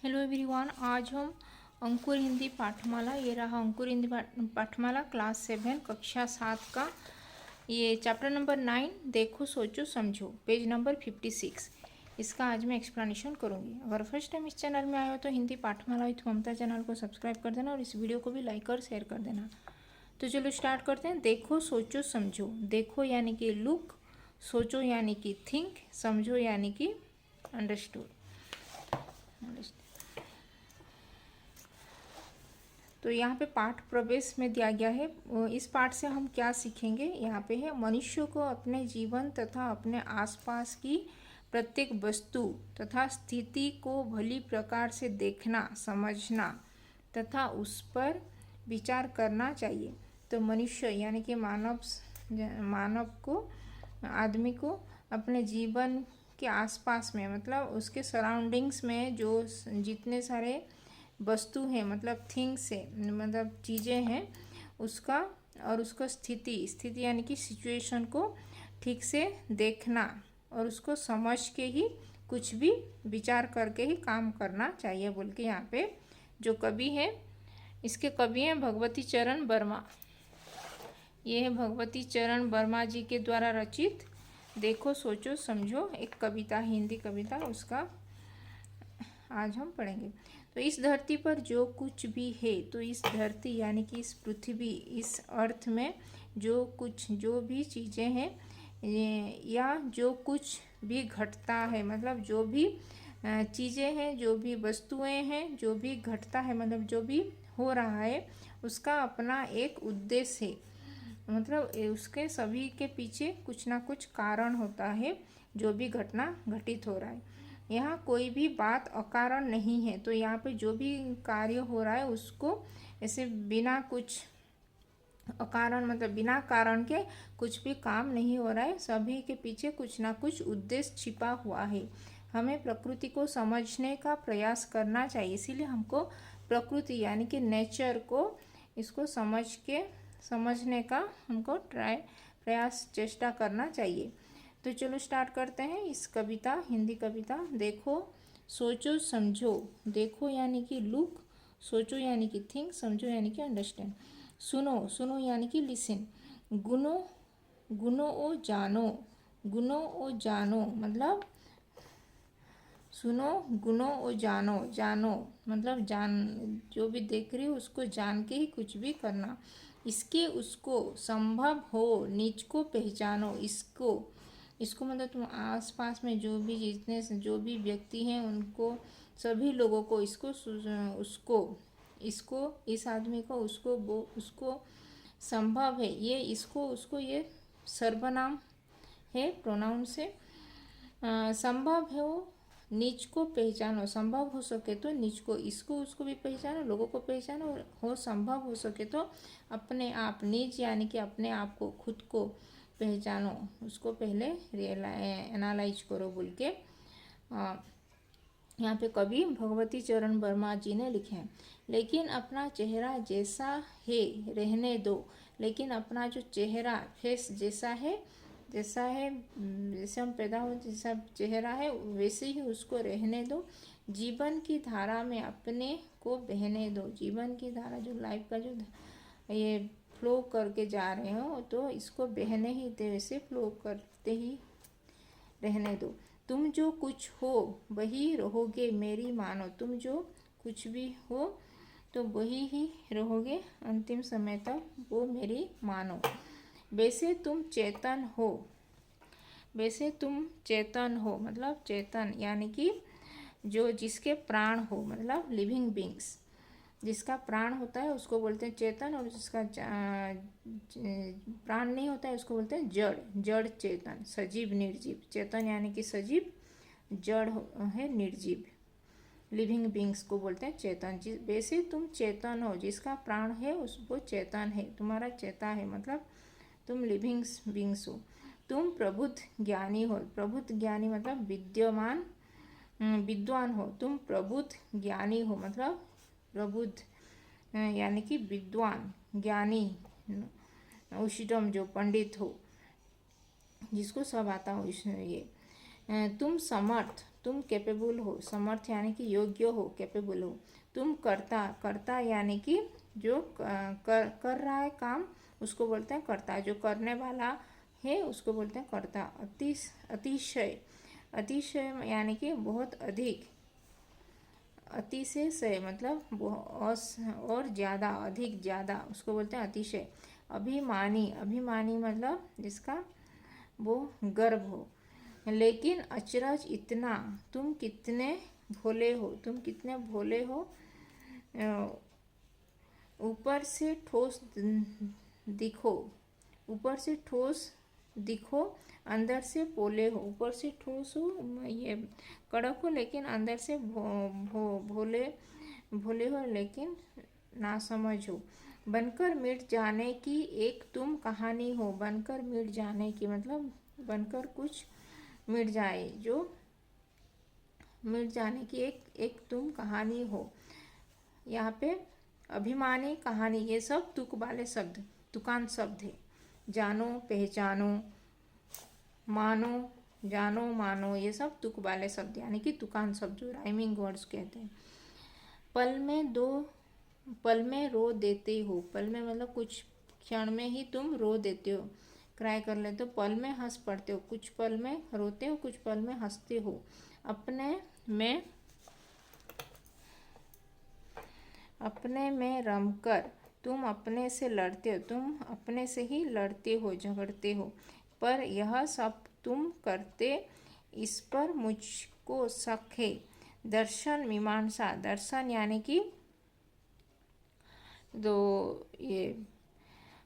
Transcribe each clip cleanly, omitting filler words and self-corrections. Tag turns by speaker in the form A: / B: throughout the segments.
A: Hello everyone, आज हम अंकुर हिंदी पाठमाला, ये रहा अंकुर हिंदी पाठमाला क्लास 7 कक्षा 7 का ये चैप्टर नंबर 9 देखो सोचो समझो, पेज नंबर 56। इसका आज मैं एक्सप्लेनेशन करूँगी। अगर फर्स्ट टाइम इस चैनल में आए हो तो हिंदी पाठमाला विथ ममता चैनल को सब्सक्राइब कर देना और इस वीडियो को भी लाइक और शेयर कर देना। तो चलो स्टार्ट करते हैं। देखो सोचो समझो। देखो यानी कि लुक, सोचो यानी कि थिंक, समझो यानी कि अंडरस्टूड। तो यहाँ पे पाठ प्रवेश में दिया गया है। इस पाठ से हम क्या सीखेंगे, यहाँ पे है मनुष्य को अपने जीवन तथा अपने आसपास की प्रत्येक वस्तु तथा स्थिति को भली प्रकार से देखना, समझना तथा उस पर विचार करना चाहिए। तो मनुष्य यानी कि मानव को, आदमी को अपने जीवन के आसपास में, मतलब उसके सराउंडिंग्स में जो जितने सारे वस्तु है, मतलब थिंग्स है, मतलब चीज़ें हैं, उसका और उसका स्थिति यानी कि सिचुएशन को ठीक से देखना और उसको समझ के ही कुछ भी विचार करके ही काम करना चाहिए बोल के यहाँ पे जो कवि है, इसके कवि हैं भगवती चरण वर्मा। ये है भगवती चरण वर्मा जी के द्वारा रचित देखो सोचो समझो एक कविता, हिंदी कविता, उसका आज हम पढ़ेंगे। तो इस धरती पर जो कुछ भी है, तो इस धरती यानी कि इस पृथ्वी, इस अर्थ में जो भी चीज़ें हैं या जो कुछ भी घटता है, मतलब जो भी चीज़ें हैं, जो भी वस्तुएं हैं, जो भी घटता है, मतलब जो भी हो रहा है, उसका अपना एक उद्देश्य है। मतलब उसके सभी के पीछे कुछ ना कुछ कारण होता है जो भी घटना घटित हो रहा है। यहाँ कोई भी बात अकारण नहीं है। तो यहाँ पे जो भी कार्य हो रहा है उसको ऐसे बिना कुछ अकारण, मतलब बिना कारण के कुछ भी काम नहीं हो रहा है। सभी के पीछे कुछ ना कुछ उद्देश्य छिपा हुआ है। हमें प्रकृति को समझने का प्रयास करना चाहिए। इसीलिए हमको प्रकृति यानी कि नेचर को, इसको समझने का हमको प्रयास चेष्टा करना चाहिए। तो चलो स्टार्ट करते हैं इस कविता, हिंदी कविता। देखो सोचो समझो। देखो यानी कि लुक, सोचो यानी कि थिंक, समझो यानी कि अंडरस्टैंड। सुनो यानी कि लिसन। गुनो ओ जानो, मतलब सुनो, गुनो ओ जानो मतलब जो भी देख रही हो उसको जान के ही कुछ भी करना। इसके उसको संभव हो, निज को पहचानो। इसको मतलब तुम आसपास में जो भी जो भी व्यक्ति हैं उनको, सभी लोगों को, इसको इस आदमी को, उसको संभव है, ये इसको उसको, ये सर्वनाम है, प्रोनाउन से। संभव है वो, निज को पहचानो। संभव हो सके तो निज को, इसको उसको भी पहचानो, लोगों को पहचानो। हो संभव हो सके तो अपने आप, निज यानी कि अपने आप को, खुद को पहचानो, उसको पहले एनालाइज करो बोल के यहाँ पे कवि भगवती चरण वर्मा जी ने लिखे हैं। लेकिन अपना चेहरा जैसा है रहने दो। लेकिन अपना जो चेहरा, फेस जैसे हम पैदा हो, जैसा चेहरा है वैसे ही उसको रहने दो। जीवन की धारा में अपने को बहने दो। जीवन की धारा, जो लाइफ का जो ये फ्लो करके जा रहे हो, तो इसको बहने ही दे, वैसे फ्लो करते ही रहने दो। तुम जो कुछ हो वही रहोगे मेरी मानो। तुम जो कुछ भी हो तो वही ही रहोगे अंतिम समय तक, वो मेरी मानो। वैसे तुम चेतन हो, मतलब चेतन यानी कि जो जिसके प्राण हो, मतलब लिविंग बींग्स, जिसका प्राण होता है उसको बोलते हैं चेतन, और जिसका प्राण नहीं होता है उसको बोलते हैं जड़ चेतन, सजीव निर्जीव। चेतन यानी कि सजीव, जड़ है निर्जीव, लिविंग बींग्स को बोलते हैं चेतन। वैसे तुम चेतन हो, जिसका प्राण है वो चेतन है, तुम्हारा चेता है, मतलब तुम लिविंग बींग्स हो। तुम प्रबुद्ध ज्ञानी हो। प्रबुद्ध ज्ञानी मतलब विद्वान हो। तुम प्रबुद्ध ज्ञानी हो, मतलब प्रबुद्ध यानी कि विद्वान, ज्ञानी, उशिडम जो पंडित हो, जिसको सब आता हो। ये तुम समर्थ, तुम कैपेबल हो, समर्थ यानी कि योग्य हो, कैपेबल हो। तुम कर्ता, कर्ता यानी कि जो कर रहा है काम उसको बोलते हैं कर्ता, जो करने वाला है उसको बोलते हैं कर्ता। अतिशय, अतिशय यानी कि बहुत अधिक, अतिशय मतलब और ज़्यादा, अधिक ज़्यादा, उसको बोलते हैं अतिशय। अभिमानी, अभिमानी मतलब जिसका वो गर्व हो। लेकिन अचरज इतना, तुम कितने भोले हो, तुम कितने भोले हो। ऊपर से ठोस दिखो, ऊपर से ठोस दिखो, अंदर से पोले हो। ऊपर से ठोस हो, ये कड़क हो, लेकिन अंदर से भोले भोले हो, लेकिन ना समझ हो। बनकर मिट जाने की एक तुम कहानी हो। बनकर मिट जाने की मतलब बनकर कुछ मिट जाए, जो मिट जाने की एक तुम कहानी हो। यहाँ पे अभिमानी, कहानी, ये सब तुक वाले शब्द, तुकान शब्द है। जानो, पहचानो, मानो, जानो मानो, ये सब तुक वाले शब्द यानी कि तुकान शब्द, जो राइमिंग वर्ड्स कहते हैं। पल में रो देते हो। पल में मतलब कुछ क्षण में ही तुम रो देते हो, क्राई कर लेते हो। पल में हंस पड़ते हो, कुछ पल में रोते हो, कुछ पल में हंसते हो। अपने में रमकर तुम अपने से लड़ते हो, तुम अपने से ही लड़ते हो, झगड़ते हो। पर यह सब तुम करते, इस पर मुझको शक है। दर्शन मीमांसा, दर्शन यानी कि दो ये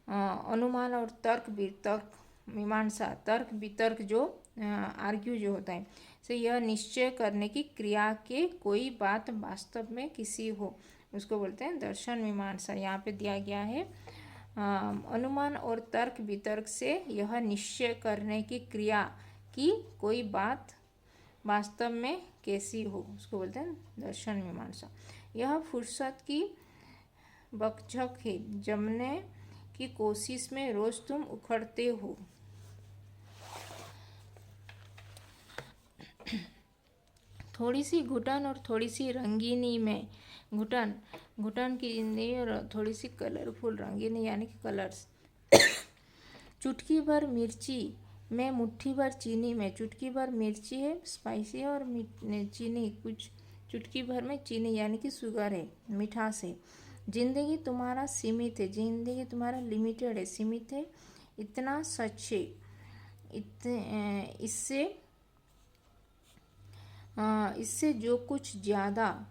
A: अनुमान और तर्क वितर्क, मीमांसा तर्क वितर्क, जो आर्ग्यू जो होता है, से यह निश्चय करने की क्रिया के कोई बात वास्तव में किसी हो, उसको बोलते हैं दर्शन मीमांसा। यहाँ पे दिया गया है अनुमान और तर्क वितर्क से यह निश्चय करने की क्रिया की कोई बात वास्तव में कैसी हो, उसको बोलते हैं दर्शन मीमांसा। यह फुर्सत की बकझक है, जमने की कोशिश में रोज तुम उखड़ते हो। थोड़ी सी घुटन और थोड़ी सी रंगीनी में, घुटन की जिंदगी और थोड़ी सी कलरफुल रंगीनी यानी कि कलर्स। चुटकी भर मिर्ची में, मुट्ठी भर चीनी में। चुटकी भर मिर्ची है, स्पाइसी है, और चीनी कुछ, चुटकी भर में चीनी यानी कि शुगर है, मिठास है। जिंदगी तुम्हारा सीमित है, जिंदगी तुम्हारा लिमिटेड है, सीमित है। इतना सच है, इससे जो कुछ ज़्यादा,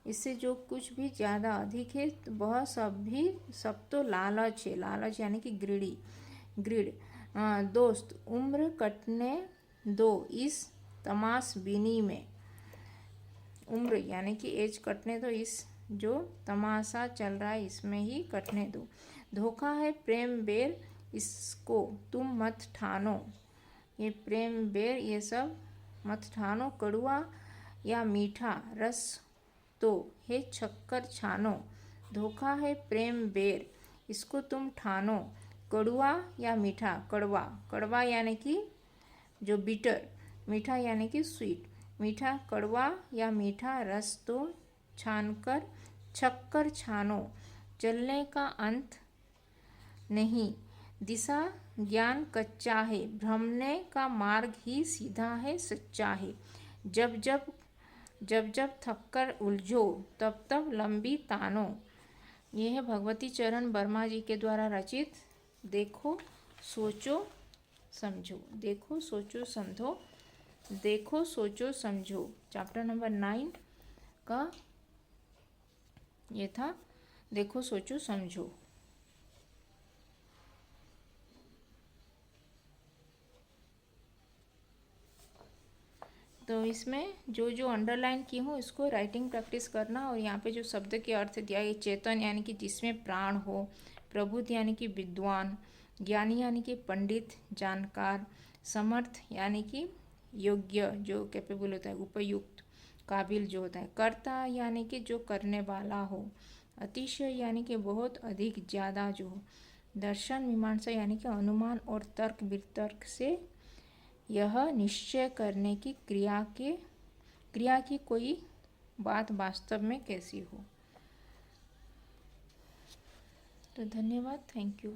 A: इससे जो कुछ भी ज़्यादा अधिक है, तो वह सब तो लालच है। लालच यानी कि ग्रीड। दोस्त, उम्र कटने दो इस तमाशबीनी में। उम्र यानी कि एज कटने दो, इस जो तमाशा चल रहा है इसमें ही कटने दो। धोखा है प्रेम बेर, इसको तुम मत ठानो। ये प्रेम बेर ये सब मत ठानो। कड़वा या मीठा रस तो है शक्कर छानो। धोखा है प्रेम बेर, इसको तुम ठानो। कड़वा या मीठा, कड़वा, कड़वा यानी कि जो बिटर, मीठा यानी कि स्वीट। मीठा, कड़वा या मीठा रस तो छानकर शक्कर छानो। चलने का अंत नहीं, दिशा ज्ञान कच्चा है। भ्रमने का मार्ग ही सीधा है, सच्चा है। जब जब थककर उलझो, तब तब लंबी तानो। यह है भगवती चरण वर्मा जी के द्वारा रचित देखो सोचो समझो। देखो सोचो समझो, देखो सोचो समझो, चैप्टर नंबर 9 का ये था, देखो सोचो समझो। तो इसमें जो जो अंडरलाइन की हूँ इसको राइटिंग प्रैक्टिस करना। और यहाँ पे जो शब्द के अर्थ दिया है, चेतन यानी कि जिसमें प्राण हो, प्रबुद्ध यानी कि विद्वान, ज्ञानी यानी कि पंडित जानकार, समर्थ यानी कि योग्य जो कैपेबल होता है, उपयुक्त काबिल जो होता है, कर्ता यानी कि जो करने वाला हो, अतिशय यानी कि बहुत अधिक ज़्यादा जो हो, दर्शन मीमांसा यानी कि अनुमान और तर्क वितर्क से यह निश्चय करने की क्रिया की कोई बात वास्तव में कैसी हो। तो धन्यवाद, थैंक यू।